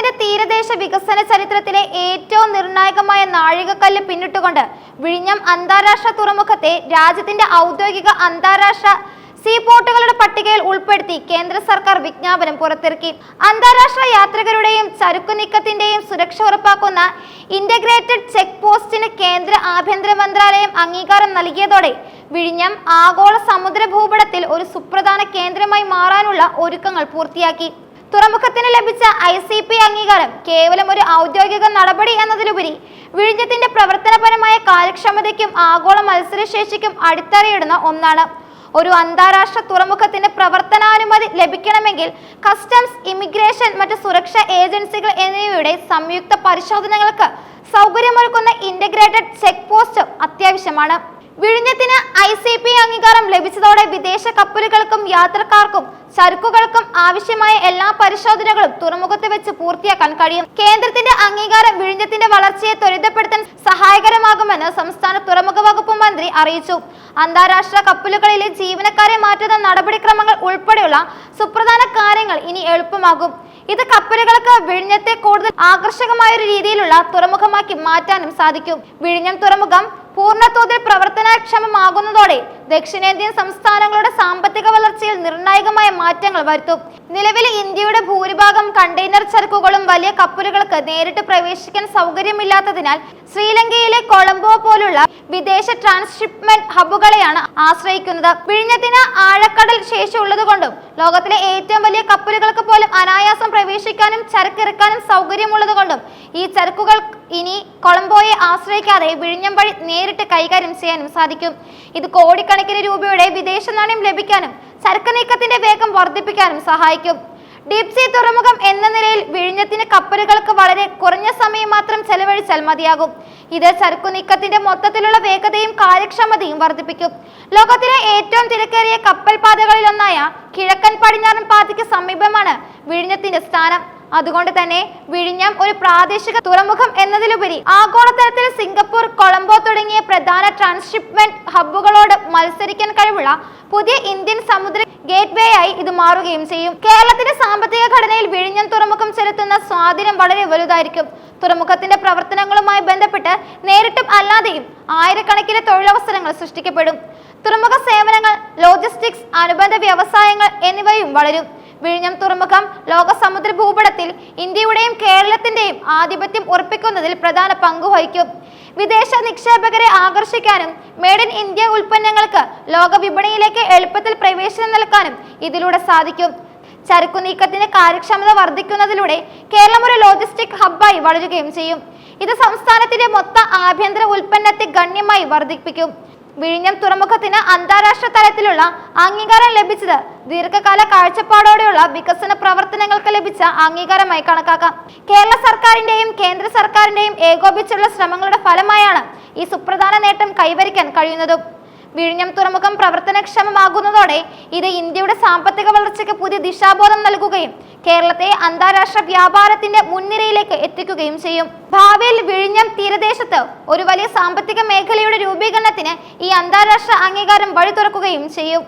കേരളത്തിന്റെ തീരദേശ വികസന ചരിത്രത്തിലെ ഏറ്റവും നിർണായകമായ നാഴികക്കല്ല് പിന്നിട്ടുകൊണ്ട് വിഴിഞ്ഞം അന്താരാഷ്ട്ര തുറമുഖത്തെ രാജ്യത്തിന്റെ ഔദ്യോഗിക അന്താരാഷ്ട്ര സീപോർട്ടുകളുടെ പട്ടികയിൽ ഉൾപ്പെടുത്തി കേന്ദ്ര സർക്കാർ വിജ്ഞാപനം പുറത്തിറക്കി. അന്താരാഷ്ട്ര യാത്രികരുടെയും ചരക്കു നീക്കത്തിന്റെയും സുരക്ഷ ഉറപ്പാക്കുന്ന ഇന്റഗ്രേറ്റഡ് ചെക്ക് പോസ്റ്റിന് കേന്ദ്ര ആഭ്യന്തര മന്ത്രാലയം അംഗീകാരം നൽകിയതോടെ വിഴിഞ്ഞം ആഗോള സമുദ്ര ഭൂപടത്തിൽ ഒരു സുപ്രധാന കേന്ദ്രമായി മാറാനുള്ള ഒരുക്കങ്ങൾ പൂർത്തിയാക്കി. തുറമുഖത്തിന് ലഭിച്ച ICP അംഗീകാരം കേവലം ഒരു ഔദ്യോഗിക നടപടി എന്നതിലുപരി വിഴിഞ്ഞത്തിന്റെ പ്രവർത്തനപരമായ കാര്യക്ഷമതയ്ക്കും ആഗോള മത്സരശേഷിക്കും അടിത്തറയിടുന്ന ഒന്നാണ്. ഒരു അന്താരാഷ്ട്ര തുറമുഖത്തിന്റെ പ്രവർത്തനാനുമതി ലഭിക്കണമെങ്കിൽ കസ്റ്റംസ്, ഇമിഗ്രേഷൻ, മറ്റ് സുരക്ഷാ ഏജൻസികൾ എന്നിവയുടെ സംയുക്ത പരിശോധനകൾക്ക് സൗകര്യമൊരുക്കുന്ന ഇന്റഗ്രേറ്റഡ് ചെക്ക് പോസ്റ്റ് അത്യാവശ്യമാണ്. വിഴിഞ്ഞത്തിന് ICP അംഗീകാരം ലഭിച്ചതോടെ വിദേശ കപ്പലുകൾക്കും യാത്രക്കാർക്കും ചരക്കുകൾക്കും ആവശ്യമായ എല്ലാ പരിശോധനകളും തുറമുഖത്ത് വെച്ച് പൂർത്തിയാക്കാൻ കഴിയും. കേന്ദ്രത്തിന്റെ അംഗീകാരം വിഴിഞ്ഞത്തിന്റെ വളർച്ചയെ ത്വരിതപ്പെടുത്താൻ സഹായകരമാകുമെന്ന് സംസ്ഥാന തുറമുഖ വകുപ്പ് മന്ത്രി അറിയിച്ചു. അന്താരാഷ്ട്ര കപ്പലുകളിലെ ജീവനക്കാരെ മാറ്റുന്ന നടപടിക്രമങ്ങൾ ഉൾപ്പെടെയുള്ള സുപ്രധാന കാര്യങ്ങൾ ഇനി എളുപ്പമാകും. ഇത് കപ്പലുകൾക്ക് വിഴിഞ്ഞത്തെ കൂടുതൽ ആകർഷകമായ ഒരു രീതിയിലുള്ള തുറമുഖമാക്കി മാറ്റാനും സാധിക്കും. വിഴിഞ്ഞം തുറമുഖം പൂർണ്ണതോതിൽ പ്രവർത്തനക്ഷമമാകുന്നതോടെ ദക്ഷിണേന്ത്യൻ സംസ്ഥാനങ്ങളുടെ സാമ്പത്തിക വളർച്ചയിൽ നിർണായകമായ മാറ്റങ്ങൾ വരുത്തും. നിലവിൽ ഇന്ത്യയുടെ ഭൂരിഭാഗം കണ്ടെയ്നർ ചരക്കുകളും വലിയ കപ്പലുകൾക്ക് നേരിട്ട് പ്രവേശിക്കാൻ സൗകര്യമില്ലാത്തതിനാൽ ശ്രീലങ്കയിലെ കൊളംബോ പോലുള്ള വിദേശ ട്രാൻസ്ഷിപ്മെന്റ് ഹബ്ബുകളെയാണ് ആശ്രയിക്കുന്നത്. വിഴിഞ്ഞത്തിന് ആഴക്കടൽ ശേഷി ഉള്ളതുകൊണ്ടും ലോകത്തിലെ ഏറ്റവും വലിയ കപ്പലുകൾക്ക് പോലും അനായാസം പ്രവേശിക്കാനും ചരക്കിറക്കാനും സൗകര്യമുള്ളതുകൊണ്ടും ഈ ചരക്കുകൾ ഇനി കൊളംബോയെ ആശ്രയിക്കാതെ വിഴിഞ്ഞം വഴി നേരിട്ട് കൈകാര്യം ചെയ്യാനും സാധിക്കും. ഇത് കോടിക്കണക്കിന് രൂപയുടെ വിദേശ നാണ്യം ലഭിക്കാനും ചരക്ക് നീക്കത്തിന്റെ വേഗം വർദ്ധിപ്പിക്കാനും സഹായിക്കും. ഡീപ് സീ തുറമുഖം എന്ന നിലയിൽ വിഴിഞ്ഞത്തിന് കപ്പലുകൾക്ക് വളരെ കുറഞ്ഞ സമയം മാത്രം ചെലവഴിച്ചാൽ മതിയാകും. ഇത് ചരക്കു നീക്കത്തിന്റെ മൊത്തത്തിലുള്ള വേഗതയും കാര്യക്ഷമതയും വർദ്ധിപ്പിക്കും. ലോകത്തിലെ ഏറ്റവും തിരക്കേറിയ കപ്പൽ പാതകളിലൊന്നായ കിഴക്കൻ പടിഞ്ഞാറൻ പാതയ്ക്ക് സമീപമാണ് വിഴിഞ്ഞത്തിന്റെ സ്ഥാനം. അതുകൊണ്ട് തന്നെ വിഴിഞ്ഞം ഒരു പ്രാദേശിക തുറമുഖം എന്നതിലുപരി ആഗോളതലത്തിൽ സിംഗപ്പൂർ, കൊളംബോ തുടങ്ങിയ പ്രധാന ട്രാൻസ്ഷിപ്മെന്റ് ഹബ്ബുകളോട് മത്സരിക്കാൻ കഴിവുള്ള പുതിയ ഇന്ത്യൻ സമുദ്ര ഗേറ്റ്വേ ആയി ഇത് മാറുകയും ചെയ്യും. കേരളത്തിന്റെ സാമ്പത്തിക ഘടനയിൽ വിഴിഞ്ഞം തുറമുഖം ചെലുത്തുന്ന സ്വാധീനം വളരെ വലുതായിരിക്കും. തുറമുഖത്തിന്റെ പ്രവർത്തനങ്ങളുമായി ബന്ധപ്പെട്ട് നേരിട്ടും അല്ലാതെയും ആയിരക്കണക്കിന് തൊഴിലവസരങ്ങൾ സൃഷ്ടിക്കപ്പെടും. തുറമുഖ സേവനങ്ങൾ, ലോജിസ്റ്റിക്സ്, അനുബന്ധ വ്യവസായങ്ങൾ എന്നിവയും വളരും. വിഴിഞ്ഞം തുറമുഖം ലോക സമുദ്ര ഭൂപടത്തിൽ ഇന്ത്യയുടെയും കേരളത്തിന്റെയും ആധിപത്യം ഉറപ്പിക്കുന്നതിൽ പ്രധാന പങ്കുവഹിക്കും. വിദേശ നിക്ഷേപകരെ ആകർഷിക്കാനും മെയ്ഡ് ഇൻ ഇന്ത്യ ഉൽപ്പന്നങ്ങൾക്ക് ലോക വിപണിയിലേക്ക് എളുപ്പത്തിൽ പ്രവേശനം നൽകാനും ഇതിലൂടെ സാധിക്കും. ചരക്കു നീക്കത്തിന്റെ കാര്യക്ഷമത വർദ്ധിക്കുന്നതിലൂടെ കേരളം ഒരു ലോജിസ്റ്റിക് ഹബ്ബായി വളരുകയും ചെയ്യും. ഇത് സംസ്ഥാനത്തിന്റെ മൊത്ത ആഭ്യന്തര ഉൽപ്പന്നത്തെ ഗണ്യമായി വർദ്ധിപ്പിക്കും. വിഴിഞ്ഞം തുറമുഖത്തിന് അന്താരാഷ്ട്ര തലത്തിലുള്ള അംഗീകാരം ലഭിച്ചത് ദീർഘകാല കാഴ്ചപ്പാടോടെയുള്ള വികസന പ്രവർത്തനങ്ങൾക്ക് ലഭിച്ച അംഗീകാരമായി കണക്കാക്കാം. കേരള സർക്കാരിന്റെയും കേന്ദ്ര സർക്കാരിന്റെയും ഏകോപിച്ചുള്ള ശ്രമങ്ങളുടെ ഫലമായാണ് ഈ സുപ്രധാന നേട്ടം കൈവരിക്കാൻ കഴിയുന്നതും. വിഴിഞ്ഞം തുറമുഖം പ്രവർത്തനക്ഷമമാകുന്നതോടെ ഇത് ഇന്ത്യയുടെ സാമ്പത്തിക വളർച്ചയ്ക്ക് പുതിയ ദിശാബോധം നൽകുകയും കേരളത്തെ അന്താരാഷ്ട്ര വ്യാപാരത്തിന്റെ മുൻനിരയിലേക്ക് എത്തിക്കുകയും ചെയ്യും. ഭാവിയിൽ വിഴിഞ്ഞം തീരദേശത്ത് ഒരു വലിയ സാമ്പത്തിക മേഖലയുടെ രൂപീകരണത്തിന് ഈ അന്താരാഷ്ട്ര അംഗീകാരം വഴി തുറക്കുകയും ചെയ്യും.